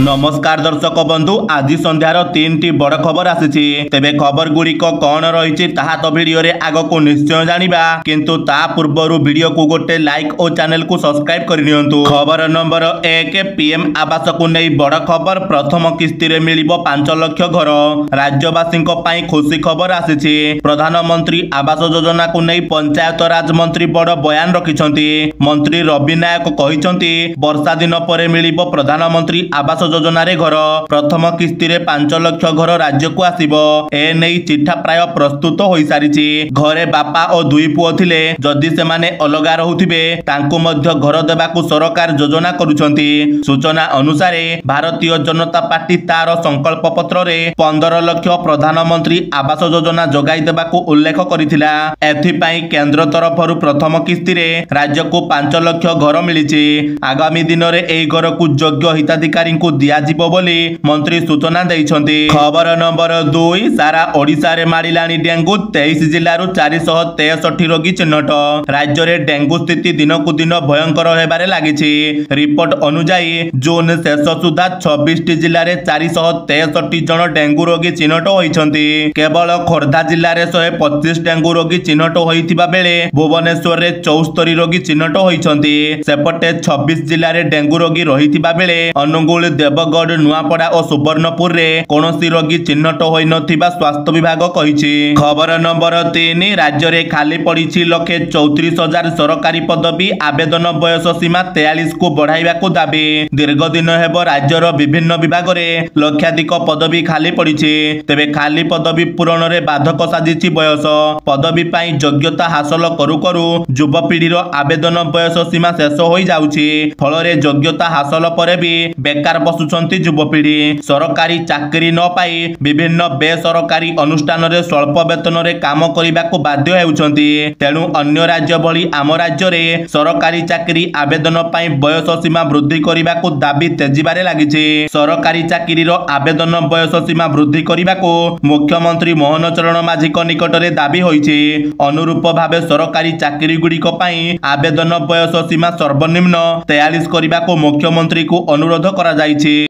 नमस्कार दर्शक बंधु आज संध्यार 3टी बड़ खबर आसी तेबे खबर गुड़िक कौन रही तो भिडियो रे आग को निश्चय जानिबा किंतु ता पूर्व वीडियो को गोटे लाइक और चैनल को सब्सक्राइब करनियंतु। खबर नंबर 1 पीएम आवास को नहीं बड़ खबर प्रथम किस्ती रे मिलिबो 5 लाख घर राज्यवासी खुशी खबर आसी। प्रधानमंत्री आवास योजना को नहीं पंचायत राज मंत्री बड़ बयान रखिछंती। मंत्री रवि नायक कहिछंती वर्षा दिन पर मिलिबो प्रधानमंत्री आवास योजना रे घर प्रथम किस्ती रे 5 लाख घर राज्य को आसीबो। ए नै चिठा प्राय प्रस्तुत होई सारिछि। घरे बापा और दुई पुओ थिले जदि से माने अलगा रहुथिबे तांको मध्य घर देबाकू सरकार योजना करूछंती। सूचना अनुसार भारतीय जनता पार्टी तार संकल्प पत्र रे 15 लाख प्रधानमंत्री आवास योजना जोगाई देबाकू उल्लेख करिथिला। एथि पई केंद्र तरफरु प्रथम किस्ती रे राज्य को 5 लाख घर मिलिछि। आगामी दिन रे एई घर को योग्य हिताधिकारी को दियाजिबो बोली मंत्री सूचना दैछंती। खबर नंबर 2 सारा ओडिसा रे माडिलानी डेंगू 23 जिल्लारु 463 रोगी चिन्हट। राज्य रे डेंगू स्थिति दिन को दिन भयंकर हेबारे लागिछि। रिपोर्ट अनुसार जून शेष सुधा 26 जिल्ला रे 463 जन डेंगू रोगी चिन्हट होइछंती। केवल खोर्धा जिल्ला रे 125 डेंगू रोगी चिन्हट होइथिबा बेले भुवनेश्वर रे 74 रोगी चिन्हट होइछंती। सेपटे 26 जिल्ला रे डेंगू रोगी रहिथिबा बेले अनुगुल देवगढ़ नुआपड़ा और सुवर्णपुर रे कोनोसी रोगी चिन्हट होई नथिबा स्वास्थ्य विभाग कहिछि। खबर नंबर 3 राज्य रे खाली पड़िछि 1,34,000 सरकारी पदवी आवेदन बयस सीमा 43 को बढ़ाइबा को दाबी। दीर्घ दिन हेबो राज्यर विभिन्न विभाग रे लक्षाधिक पदवी खाली पड़िछि। तेबे खाली पदवी पूरण रे बाधक साजिछि बयस। पदवी पाई योग्यता हासिल करू करू युवपीढ़ीर आवेदन बयस सीमा शेष होई जाउछि। फल रे योग्यता हासिल परे भी बेकार बसुछंती युवपीढ़ी। सरकारी चाकरी न पाई विभिन्न बेसरकारी अनुष्ठान रे स्वल्प वेतन रे काम करिबा को बाध्य हेउछंती। तेणु अन्य राज्य भली आम राज्य रे सरकारी चाकरी आवेदन पाई बयस सीमा वृद्धि करिबा को दाबी तेजिबारे लागिछि। सरकारी चाकरी रो आवेदन बयस सीमा वृद्धि करिबा को मुख्यमंत्री मोहन चरण माझी को निकट रे दाबी होइछि। अनुरूप भावे सरकारी चाकरी गुड़िक पाई आवेदन बयस सीमा सर्वनिम्न 43 करिबा को मुख्यमंत्री को अनुरोध करा जाइछि।